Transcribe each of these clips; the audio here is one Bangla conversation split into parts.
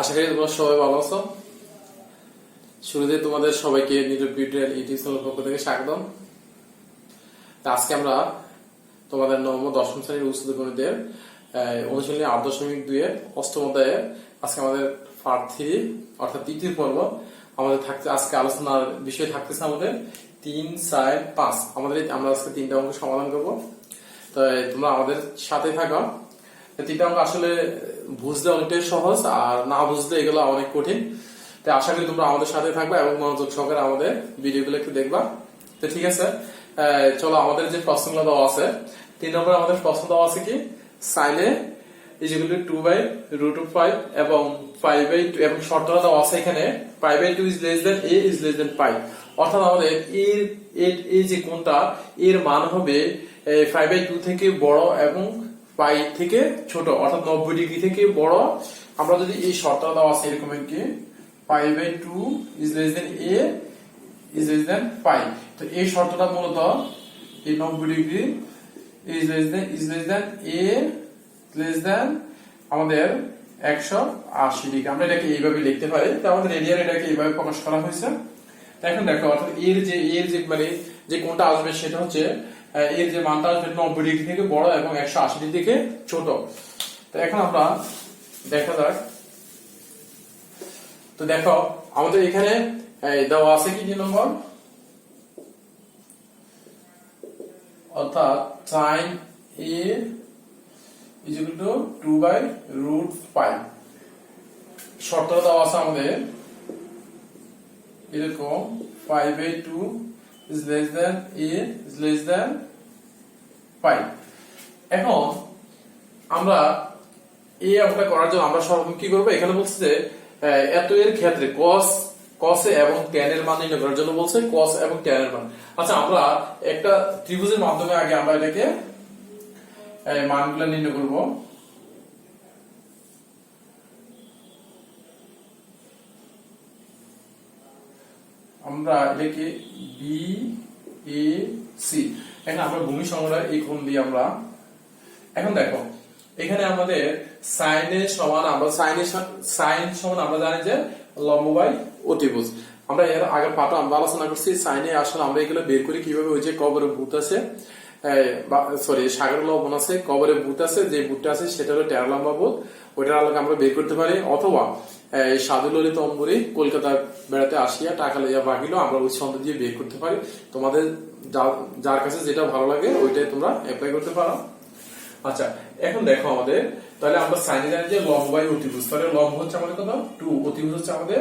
আশা করি তোমরা সবাই ভালো আছো। শুরুতে তোমাদের সবাইকে নিটক টিউটোরিয়াল ইউটিউব চ্যানেল পক্ষ থেকে স্বাগতম। আজকে আমরা তোমাদের নবম দশম শ্রেণীর উচ্চতর গণিতের অনুশীলনী 8.2 এর অষ্টম অধ্যায়ে আজকে আমাদের পার্ট 3 অর্থাৎ তৃতীয় পর্ব আমাদের থাকছে। আজকে আলোচনার বিষয় থাকতেছে আমাদের 3, 4, 5। আমরা আজকে 3টা অঙ্ক সমাধান করব। তো তোমরা আমাদের সাথে থাকো। 3টা অঙ্ক আসলে বুঝতে অনেকটাই সহজ, আর না বুঝতে এগুলো অনেক কঠিন। তাই আশা করি তোমরা আমাদের সাথে থাকবে এবং মনোযোগ সহকারে আমাদের ভিডিওগুলো একটু দেখবা। তো ঠিক আছে, চলো আমাদের যে প্রশ্নগুলো দেওয়া আছে। 3 নম্বর আমাদের প্রশ্ন দেওয়া আছে কি, sin a is equal to 2/√5 এবং 5/2 এবং শর্তটা দেওয়া আছে এখানে π/2 is less than a is less than π। অর্থাৎ আমাদের এই যে কোণটা এর মান হবে 5/2 থেকে বড় এবং পাই থেকে ছোট, অর্থাৎ 90 ডিগ্রি থেকে বড়। আমরা যদি এই শর্তটা দেওয়া আছে এরকম কি π/2 is less than a is less than π, তো এই শর্তটা মূলত এই 90 degree is less than a less than আমাদের 180 ডিগ্রি। আমরা এটাকে এইভাবে লিখতে পারি। তো আমাদের এরিয়ার এটাকে এইভাবে প্রকাশ করা হয়েছে। এখন দেখো, অর্থাৎ এর যে মানে যে কোণটা আসবে সেটা হচ্ছে এর যে মানটা আসবে 90 ডিগ্রি থেকে বড় এবং 180 ডিগ্রি থেকে ছোট। তো এখন আমরা দেখা যাক। তো দেখো আমাদের এখানে দেওয়া আছে কি 2 নম্বর, অর্থাৎ sin a is equal to 2/√5। শর্তটা দেওয়া আছে আমাদের এরকম 5/2 is less than a is less than π। এখন আমরা এই অঙ্কটা করার জন্য আমরা সর্বপ্রথম কি করব, এখানে বলছে যে এত এর ক্ষেত্রে cos a এবং tan এর মান নির্ণয় করার জন্য বলছে cos এবং tan এর মান। আচ্ছা, আমরা একটা ত্রিভুজের মাধ্যমে আগে আমরা এটাকে মানগুলো নির্ণয় করব। আমরা এটাকে বি এ সি, এখন আমরা ভূমি সংগ্রহ এই কোণ দিয়ে আমরা এখন দেখো এখানে আমাদের sin এর সমান আমরা জানি যে লম্ব বাই অতিভুজ। আমরা এর আগে পাঠে আমরা আলোচনা করছি sin এ আসলে আমরা এগুলো বের করি কিভাবে। ওই যে কবরে ভূত আছে, সাগর লবণ আছে, কবরে ভূত আছে, যে ভূতটা আছে সেটা হলো 13 লম্বা ভূত, ওইটার আলোকে আমরা বের করতে পারি। অথবা সাধু ললিত অম্বরী কলকাতা বেড়াতে আসিয়া টাকা লইয়া ভাগিল, আমরা ওই ছন্দ দিয়ে বের করতে পারি। তোমাদের যার কাছে যেটা ভালো লাগে ওইটাই তোমরা অ্যাপ্লাই করতে পারো। আচ্ছা, এখন দেখো আমাদের তাহলে আমরা সাইনে জানি যে লম্ব বাই অতিভুজ, তাহলে লম্ব হচ্ছে আমাদের কত 2, অতিভুজ হচ্ছে আমাদের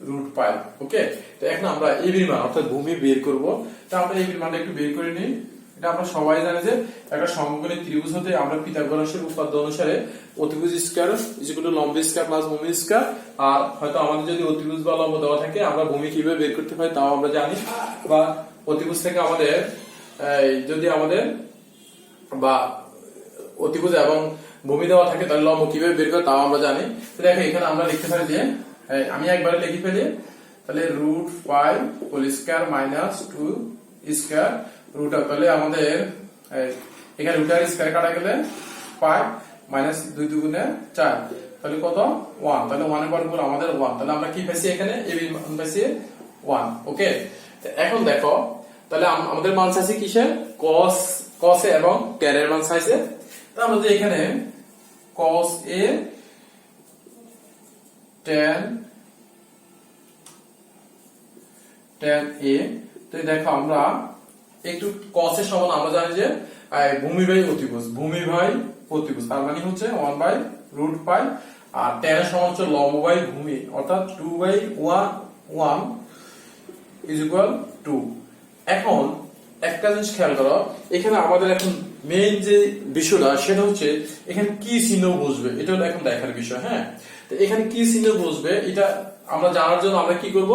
√π। ওকে, তো এখন আমরা এবির মান অর্থাৎ ভূমি বের করব। তো আমরা এবির মানটা একটু বের করে নিই। এটা আমরা সবাই জানি যে একটা সমকোণী ত্রিভুজ হতে আমরা পিথাগোরাসের উপপাদ্য অনুসারে অতিভুজ স্কয়ার ইজ ইকুয়াল টু লম্ব স্কয়ার প্লাস ভূমি স্কয়ার। আর হয়তো আমাদের যদি অতিভুজ বা লম্ব দেওয়া থাকে আমরা ভূমি কিভাবে বের করতে পারি তাও আমরা জানি, বা অতিভুজ থেকে আমাদের যদি আমাদের বা অতিভুজ এবং ভূমি দেওয়া থাকে তাহলে লম্ব কিভাবে বের করে তাও আমরা জানি। তো দেখো এখানে আমরা লিখতে পারি যে আমি একবারে লিখে ফেলি, তাহলে √5 হোল স্কয়ার মাইনাস 2 স্কয়ার √ তাহলে আমাদের এখানে √ স্কয়ার কাটা গেলে 5 মাইনাস 2 দুগুণে 4, তাহলে কত 1। তাহলে 1 এর বর্গমূল আমাদের 1। তাহলে আমরা কি পাইছি এখানে এবি মান পাইছি 1। ওকে, এখন দেখো তাহলে আমাদের মান চাইছে কিসের, cos a এবং tan এর মান চাইছে। তো আমরা যে এখানে cos a tan a, তো দেখো আমরা একটু cos এর সমান আমরা জানি যে ভূমি বাই অতিভুজ, তার মানে হচ্ছে 1/√π। আর tan এর সমান হচ্ছে লম্ব বাই ভূমি, অর্থাৎ 2/1 is equal to। এখন একটা জিনিস খেয়াল করো, এখানে আমাদের এখন মেইন যে বিষয়টা সেটা হচ্ছে এখানে কি চিহ্ন বসবে, এটা হলো এখন দেখার বিষয়। হ্যাঁ, তো এখানে কি চিহ্ন বসবে এটা আমরা জানার জন্য আমরা কি করব,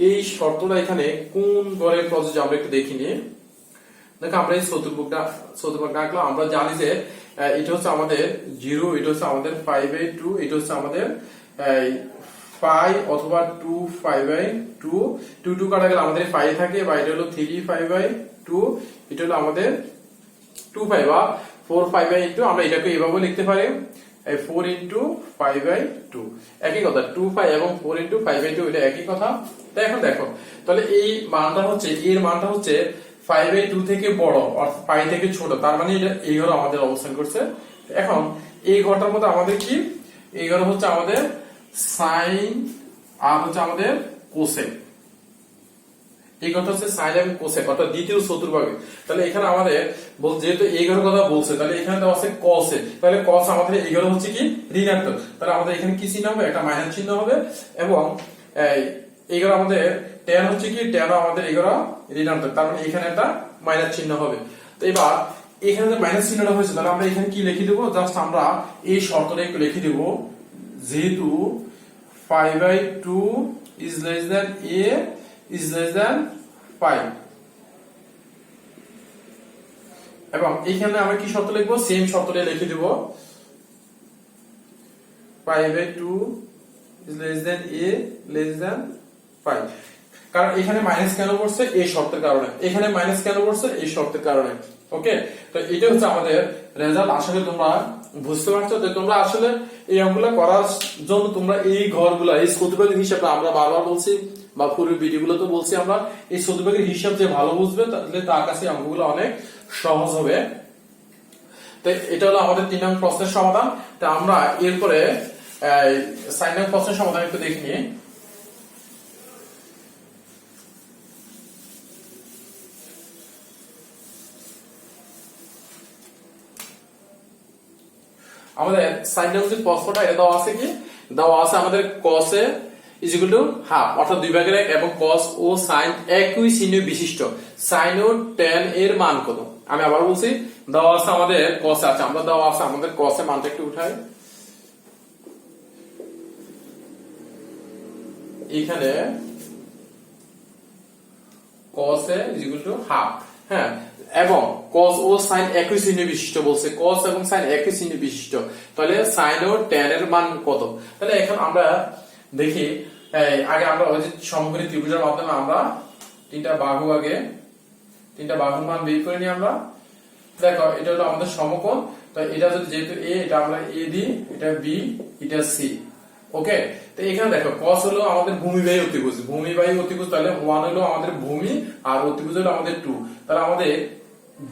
এই শর্তটা এখানে কোন ঘরে প্রযোজ্য আমরা একটু দেখি নিয়ে। দেখো আমরা এই চতুর্ভুজটা আঁকলাম। আমরা জানি যে এটা হচ্ছে আমাদের 0, এটা হচ্ছে আমাদের 5/2, এটা হচ্ছে আমাদের পাই অথবা 2 কাটা গেলে আমাদের 5 থাকে, বা এটা হলো 3/2, এটা হলো আমাদের 2π বা 4π/2। আমরা এটাকে এভাবে লিখতে পারি 4/5/2 একই কথা, 2 এবং 4/5/2 এটা একই কথা। তাই এখন দেখো তাহলে এই মানটা হচ্ছে, এর মানটা হচ্ছে 5/2 থেকে বড় আর পাই থেকে ছোট, তার মানে এটা এই ঘরে আমাদের অবস্থান করছে। এখন এই ঘরটার মধ্যে আমাদের কি, এই ঘরে হচ্ছে আমাদের সাইন আর হচ্ছে আমাদের কোসেক, এই ঘরটা হচ্ছে সাইন এবং কোসেক অর্থাৎ দ্বিতীয় চতুর্ভাগে। তাহলে এখানে আমাদের যেহেতু এই ঘরের কথা বলছে, তাহলে এখানে দেওয়া আছে কসে, তাহলে কস আমাদের এই ঘরে হচ্ছে কি ঋণাত্মক, তাহলে আমাদের এখানে কি চিহ্ন হবে, একটা মাইনাস চিহ্ন হবে। এবং এই ঘরে আমাদের ট্যান হচ্ছে কি, ট্যান আমাদের এই ঘরে ঋণাত্মক, তার মানে এখানে একটা মাইনাস চিহ্ন হবে। তো এবার এখানে যে মাইনাস চিহ্নটা হয়েছে, তাহলে আমরা এখানে কি লিখে দেবো, জাস্ট আমরা এই শর্তটা একটু লিখে দেবো, যেহেতু 5/2 is less than a is less than 5, এবং এখানে আমরা কি শর্ত লিখবো, সেম শর্তটা লিখে দেব, 5/2 is less than a less than 5। কারণ এখানে মাইনাস কেন পড়ছে, এই শর্তের কারণে, এখানে মাইনাস কেন পড়ছে, এই শর্তের কারণে। ওকে, তো এটা হচ্ছে আমাদের রেজাল্ট। আসলে তোমরা বুঝতে পারছো যে তোমরা আসলে এই অঙ্কগুলো করার জন্য তোমরা এই ঘরগুলা, এই চতুর্ভাগের হিসাবটা আমরা বারবার বলছি বা পুরো ভিডিওগুলো তো বলছি আমরা, এই চতুর্ভাগের হিসাব যে ভালো বুঝবে তাহলে তার কাছে অঙ্কগুলো অনেক সহজ হবে। তো এটা হলো আমাদের 3 নং প্রশ্নের সমাধান। তো আমরা এরপরে 4 নং প্রশ্নের সমাধান একটু দেখে নিই। আমাদের 4 নং যে প্রশ্নটা, এটা দেওয়া আছে কি, দেওয়া আছে আমাদের cos A is equal to half অর্থাৎ 2/1 এবং cos ও sin একই চিহ্ন বিশিষ্ট sin ও tan এর মান কত। আমি আবার বলছি, দেওয়া আছে আমাদের cos আছে, আমরা দেওয়া আছে আমাদের cos এর মানটা একটু উঠাই, এখানে cos A is equal to half, হ্যাঁ, এবং cos ও sin একই চিহ্ন বিশিষ্ট বলছে, cos এবং sin একই চিহ্ন বিশিষ্ট, তাহলে sin ও tan এর মান কত। তাহলে এখন আমরা দেখি, আগে আমরা ওই যে সমকোণী ত্রিভুজের মাধ্যমে আমরা তিনটা বাহুর মান বের করে নিই। আমরা দেখো এটা হলো আমাদের সমকোণ, তো এটা যদি যেহেতু a, এটা আমরা a দিই, এটা b, এটা c। ওকে, তো এখানে দেখো cos হলো আমাদের ভূমিবাহী অতিভুজ, তাহলে 1 হলো আমাদের ভূমি আর অতিভুজ হলো আমাদের 2। তাহলে আমাদের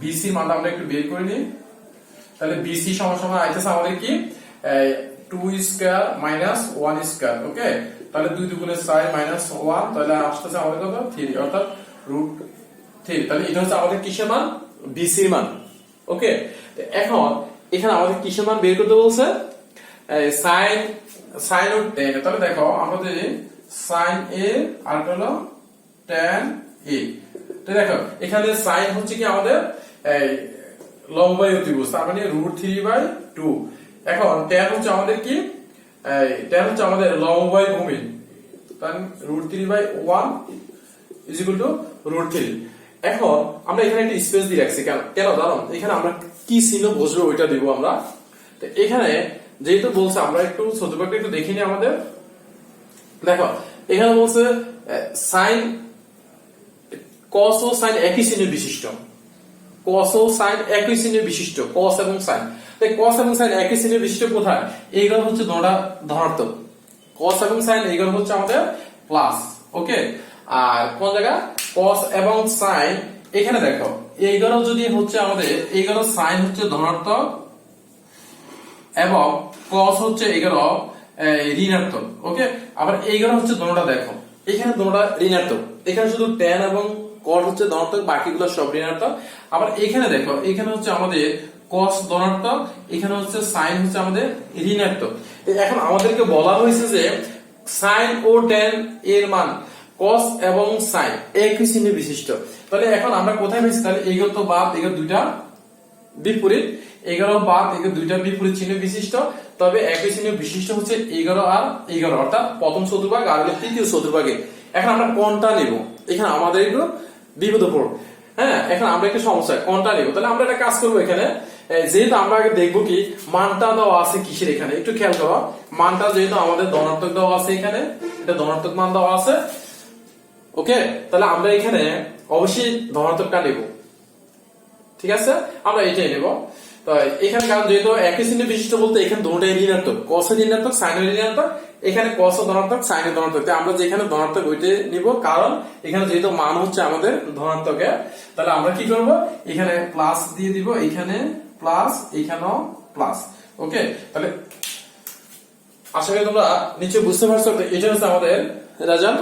BC মানটা আমরা একটু বের করে নিই। তাহলে BC সমান আইতেছে আমাদের কি 2 স্কয়ার মাইনাস 1 স্কয়ার। ওকে, তাহলে 2 দুগুণে 4 মাইনাস 1, তাহলে আসতেছে আমাদের কত 3 অর্থাৎ √3। তাহলে এটা হচ্ছে আমাদের কিসের মান, BC এর মান। ওকে, এখন এখানে আমাদের কিসের মান বের করতে বলছে, sin ও tan। তাহলে দেখো আমরা যদি sin a আর হলো tan a, তো দেখো এখানে sin হচ্ছে কি আমাদের লম্বাই অতিভুজ, তার মানে √3/2। এখন tan হচ্ছে আমাদের কি, tan হচ্ছে আমাদের লম্বাই ভূমি, তাহলে √3/1 is equal to √3। এখন আমরা এখানে একটা স্পেস দিয়ে রাখছি, কেন জানো, এখানে আমরা কি চিহ্ন বসবে ওইটা দিব আমরা। তো এখানে যেহেতু বলছে, আমরা একটু চতুর্ভাগটা একটু দেখে নিই আমাদের। দেখো এখানে বলছে sin, cos ও sin একই চিহ্ন বিশিষ্ট, cos ও sin একই চিহ্ন বিশিষ্ট, cos এবং sin। তাই cos এবং sin একই চিহ্ন বিশিষ্ট কোথায়, এইগুলো হচ্ছে দুটোটা ধনাত্মক, cos এবং sin এইগুলো হচ্ছে আমাদের প্লাস। ওকে, আর কোন জায়গা cos এবং sin, এখানে দেখো এইগুলো যদি হচ্ছে আমাদের, এইগুলো sin হচ্ছে ধনাত্মক এবং cos হচ্ছে এগুলো ঋণাত্মক। ওকে, আবার এইগুলো হচ্ছে দুটোটা, দেখো এখানে দুটোটা ঋণাত্মক, এখানে শুধু tan এবং cos হচ্ছে ধনাত্মক, বাকিগুলো সব ঋণাত্মক। আবার এখানে দেখো, এখানে হচ্ছে আমাদের cos ধনাত্মক, এখানে হচ্ছে sin হচ্ছে আমাদের ঋণাত্মক। এখন আমাদেরকে বলা হয়েছে যে sin ও tan এর মান cos এবং sin একই চিহ্ন বিশিষ্ট। তাহলে এখন আমরা কোথায় পেয়েছি, তাহলে এগুলো তো বাদ, এগুলো দুইটা বিপরীত, 11 বাদ, এগুলো দুইটা বিপরীত চিহ্ন বিশিষ্ট, তবে একই চিহ্ন বিশিষ্ট হচ্ছে 11 আর 11, অর্থাৎ প্রথম চতুর্ভাগ আর তৃতীয় চতুর্ভাগে। এখন আমরা কোনটা নেব, এখানে আমাদের একটু বিপদে পড়ব। হ্যাঁ, এখন আমরা একটা সমস্যা, কোনটা নেব। তাহলে আমরা একটা কাজ করবো, এখানে যেহেতু আমরা আগে দেখবো কি মানটা দেওয়া আছে কিসের, এখানে একটু খেয়াল করো, মানটা যেহেতু আমাদের ধনাত্মক দেওয়া আছে, এখানে এটা ধনাত্মক মান দেওয়া আছে। ওকে, তাহলে আমরা এখানে অবশ্যই ধনাত্মকটা নেব, ঠিক আছে, আমরা এটাই নেব। তো এখানে কারণ যেহেতু একই চিহ্ন বিশিষ্ট বলতে এখানে দুটোই ঋণাত্মক, cos এর ঋণাত্মক sin এর ঋণাত্মক, এখানে cos ও ধনাত্মক sin এর ধনাত্মক। তাই আমরা যেখানে ধনাত্মক ওইটা নিব, কারণ এখানে যেহেতু মান হচ্ছে আমাদের ধনাত্মকে, তাহলে আমরা কি করব এখানে প্লাস দিয়ে দিব, এখানে প্লাস, এখানেও প্লাস। ওকে, তাহলে আশা করি তোমরা নিচে বুঝতে পারছো। এটা হচ্ছে আমাদের রেজাল্ট।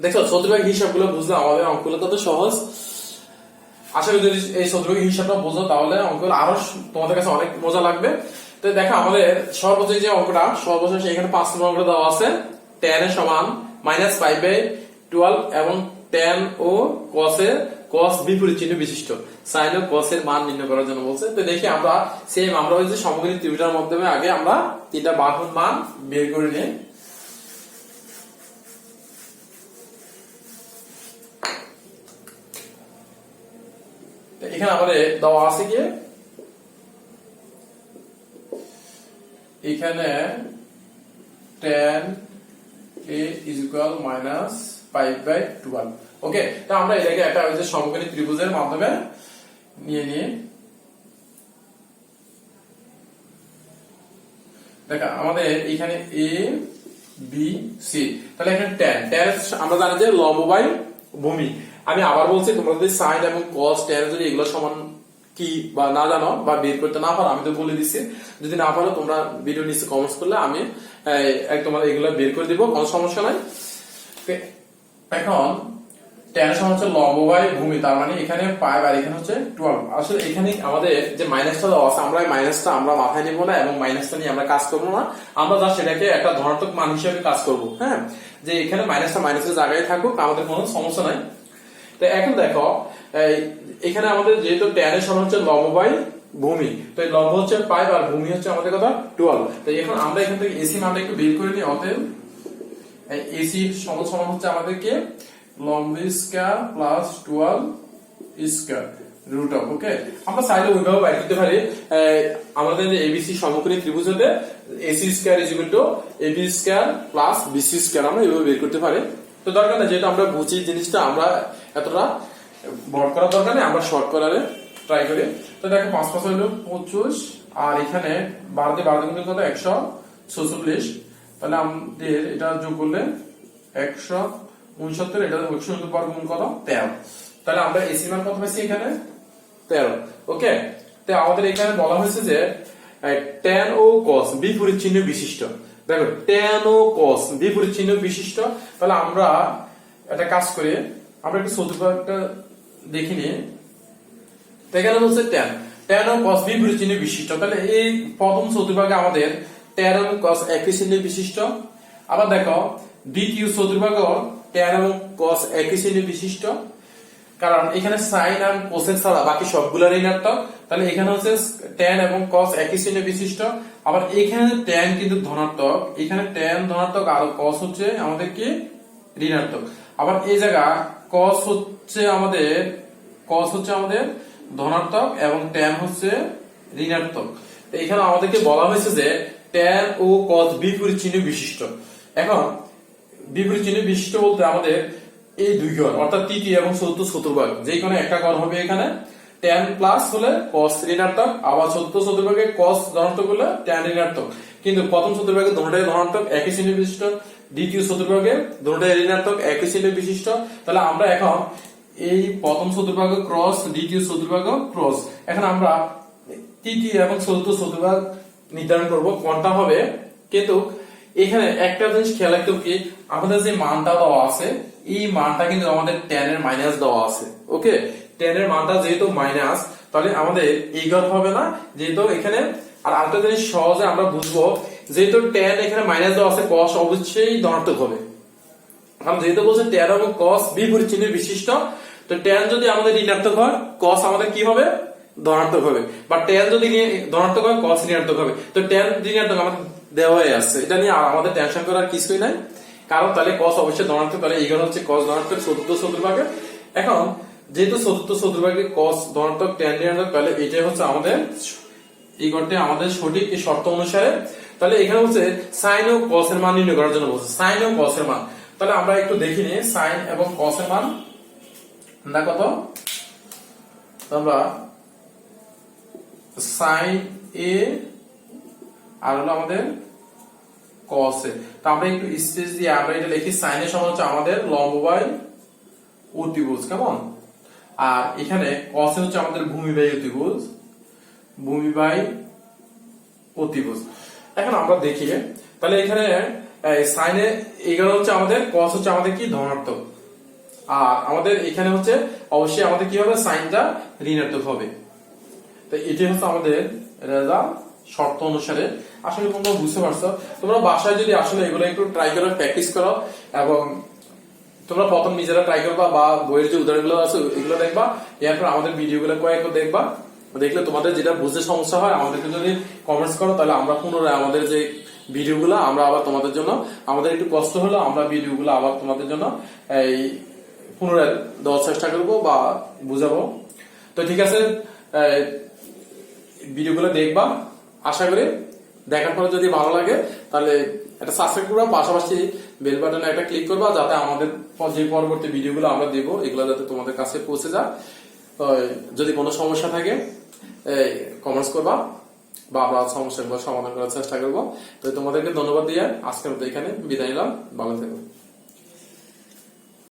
দেখো চতুর্ভাগ হিসাবগুলো বুঝলে আমাদের অঙ্কগুলো কত সহজ। আশা করি যদি এই চতুর্ভাগ হিসাবটা বোঝো তাহলে অঙ্কগুলো আরো তোমাদের কাছে অনেক মজা লাগবে। তো দেখো আমাদের সর্বোচ্চ যে অঙ্কটা সর্বশেষ এখানে 5 নম্বর অঙ্কটা দেওয়া আছে, tan এর সমান -5/12 এবং tan ও cos এর cos বিপরীত চিহ্ন বিশিষ্ট sin ও cos এর মান নির্ণয় করার জন্য বলছে। তো দেখি আমরা সেম আমরা ওই যে সমকোণী ত্রিভুজের মাধ্যমে আগে আমরা তিনটা বাহুর মান বের করে নিই। এখানে আমাদের দেওয়া আছে কি, এখানে tan a = -5/12। ওকে, তো আমরা এটাকে একটা ওই যে সমকোণী ত্রিভুজের মাধ্যমে নিয়ে নিয়ে দেখা আমাদের এখানে a b c, তাহলে এখানে tan আমরা জানি যে লম্ব বাই ভূমি। আমি আবার বলছি, তোমরা যদি sin এবং cos tan যদি এগুলো সমান কি বা না জানো বা বের করতে না পারো, আমি তো বলে দিচ্ছি, যদি না পারো তোমরা ভিডিও নিচে কমেন্টস করলে আমি তোমাদের এগুলো বের করে দিব, কোনো সমস্যা নাই। এখন tan সমান হচ্ছে লম্ব বাই ভূমি, তার মানে এখানে 5 আর এখানে হচ্ছে 12। আসলে এখানে আমাদের যে মাইনাসটা দেওয়া আছে, আমরা এই মাইনাসটা আমরা মাথায় নিব না এবং মাইনাসটা নিয়ে আমরা কাজ করব না, আমরা জাস্ট সেটাকে একটা ধনাত্মক মান হিসেবে কাজ করব। হ্যাঁ, যে এখানে মাইনাসটা মাইনাসের জায়গায় থাকুক, আমাদের কোনো সমস্যা নাই। তো এখন দেখো এখানে আমাদের যেহেতু tan এর সমান হচ্ছে লম্ব বাই ভূমি, তো এই লম্ব হচ্ছে 5 আর ভূমি হচ্ছে আমাদের কত 12। তো এখন আমরা এখান থেকে AC মানটা একটু বের করে নিই। অতএব AC সমান হচ্ছে আমাদেরকে লম্ব square plus 12 square root of. Okay, আমরা চাইলে ওইভাবে বাইর করতে পারি, আমাদের যে ABC সমকোণী ত্রিভুজ হতে AC square AB square plus BC square আমরা এইভাবে বের করতে পারি। তো দরকার নেই, যেহেতু আমরা বুঝি জিনিসটা, আমরা এতটা বড় করার দরকার নেই, আমরা শর্ট করারে ট্রাই করি। তো দেখো 5 5 হলো 25, আর এখানে 12 দিয়ে 12 গুণ কত 146, তাহলে আমাদের এটা যোগ করলে 169, এটা 169 বর্গমূল কত 13। তাহলে আমরা এসি মান কত পাইছি এখানে 13। ওকে, তো আমাদের এখানে বলা হয়েছে যে tan ও cos বিপরীত চিহ্ন বিশিষ্ট। দেখো tan ও cos বিপরীত চিহ্ন বিশিষ্ট, তাহলে আমরা একটা কাজ করি, আমরা একটু চতুর্ভাগটা দেখি নি। এখানে বলছে tan ও cos বিপরীত চিহ্ন বিশিষ্ট, তাহলে এই প্রথম চতুর্ভাগে আমাদের tan এবং cos একই চিহ্ন বিশিষ্ট। আবার দেখো দ্বিতীয় চতুর্ভাগে tan এবং cos একই চিহ্ন বিশিষ্ট, কারণ এখানে sin আর cos ছাড়া বাকি সবগুলো ঋণাত্মক। তাহলে এখানে হচ্ছে tan এবং cos একই চিহ্ন বিশিষ্ট। আবার এখানে tan কিন্তু ধনাত্মক, এখানে tan ধনাত্মক আর cos হচ্ছে আমাদের কি ঋণাত্মক। আবার এই জায়গা cos হচ্ছে আমাদের ধনাত্মক এবং tan হচ্ছে ঋণাত্মক। তো এখানে আমাদেরকে বলা হয়েছে যে tan ও cos বিপরীত চিহ্ন বিশিষ্ট। এখন বিপরীত চিহ্ন বিশিষ্ট বলতে আমাদের এই দুই ঘর, অর্থাৎ তৃতীয় এবং চতুর্থ চতুর্ভাগ, যে কোনো একটা ঘর হবে এখানে tan প্লাস হলে cos ঋণাত্মক, আবার চতুর্থ চতুর্ভাগে cos ধনাত্মক হলে tan ঋণাত্মক। কিন্তু প্রথম চতুর্ভাগে দুটোটাই ধনাত্মক একই চিহ্ন বিশিষ্ট, দ্বিতীয় চতুর্ভাগে দুটোটাই ঋণাত্মক একই চিহ্ন বিশিষ্ট। তাহলে আমরা এখন এই প্রথম চতুর্ভাগ ক্রস, দ্বিতীয় চতুর্ভাগ ক্রস, এখন আমরা তৃতীয় এবং চতুর্থ চতুর্ভাগ নির্ধারণ করব কোনটা হবে। কিন্তু এখানে একটা জিনিস খেয়াল রাখতে হবে, আমাদের যে মানটা দেওয়া আছে এই মানটা কিন্তু আমাদের tan এর মাইনাস দেওয়া আছে। ওকে, tan এর মানটা যেহেতু মাইনাস, তাহলে আমাদের এই ঘর হবে না, যেহেতু এখানে। আর আরেকটা জিনিস সহজে আমরা বুঝবো, যেহেতু tan এখানে মাইনাস দেওয়া আছে, cos অবশ্যই ধনাত্মক হবে, কারণ যেহেতু বলছে tan এবং cos বিপরীত চিহ্ন বিশিষ্ট। তো tan যদি আমাদের ঋণাত্মক হয়, cos আমাদের কি হবে ধনাত্মক হবে, বা tan যদি ধনাত্মক হয় cos ঋণাত্মক হবে। তো tan ঋণাত্মক আমাদের দেওয়া হয়ে আসছে, এটা নিয়ে আমাদের টেনশন করার কিছুই নাই, কারণ তাহলে cos অবশ্যই ধনাত্মক, তাহলে এইগুলো হচ্ছে cos ধনাত্মক চতুর্থ চতুর্ভাগে। এখন যেহেতু চতুর্থ চতুর্ভাগে cos ধনাত্মক tan ঋণাত্মক, তাহলে এটাই হচ্ছে আমাদের এই ঘরটি আমাদের সঠিক এই শর্ত অনুসারে। তাহলে এখানে হচ্ছে sin ও cos এর মান নির্ণয় করার জন্য বলছে, sin ও cos এর মান। তাহলে আমরা একটু দেখি নি sin এবং cos এর মান না কত। আমরা সাইন এ আর হলো আমাদের কস এ। তো আমরা একটু স্পেস দিয়ে আমরা এটা লিখি সাইন এ সমান হচ্ছে আমাদের লম্ব বাই অতিভুজ, কেমন? আর এখানে কস এ হচ্ছে আমাদের ভূমি বাই অতিভুজ, ভূমি বাই অতিভুজ। এখন আমরা দেখি তাহলে এখানে সাইনে 11 হচ্ছে আমাদের, কস হচ্ছে আমাদের কি ধনাত্মক, আর আমাদের এখানে হচ্ছে অবশ্যই আমাদের কি হবে সাইনটা ঋণাত্মক হবে। তো এটি হচ্ছে আমাদের রেজাল্ট শর্ত অনুসারে। আসলে তোমরা বুঝতে পারছো, তোমরা বাসায় যদি আসলে এগুলো একটু ট্রাই করো, প্র্যাকটিস করো, এবং তোমরা প্রথম নিজেরা ট্রাই করবা বা বইয়ের যে উদাহরণগুলো আছে এগুলো দেখবা, এরপর আমাদের ভিডিওগুলো কয়েকবার দেখবা, দেখলে তোমাদের যেটা বুঝতে সমস্যা হয় আমাদেরকে যদি কমেন্টস করো, তাহলে আমরা পুনরায় আমাদের যে ভিডিওগুলো আমরা আবার তোমাদের জন্য, আমাদের একটু কষ্ট হলো, আমরা ভিডিওগুলো আবার তোমাদের জন্য এই পুনরায় দেওয়ার চেষ্টা করবো বা বুঝাবো। তো ঠিক আছে, ভিডিওগুলো দেখবা, আশা করি দেখার পরে যদি ভালো লাগে তাহলে একটা সাবস্ক্রাইব করবা, পাশাপাশি বেল বাটনে একটা ক্লিক করবা, যাতে আমাদের যে পরবর্তী ভিডিওগুলো আমরা দেব এগুলো যাতে তোমাদের কাছে পৌঁছে যায়। তো যদি কোনো সমস্যা থাকে কমেন্টস করবা, বা আমরা সমস্যাগুলো সমাধান করার চেষ্টা করবো। তো তোমাদেরকে ধন্যবাদ দিয়ে আজকের মতো এখানে বিদায় নিলাম, ভালো থেকো।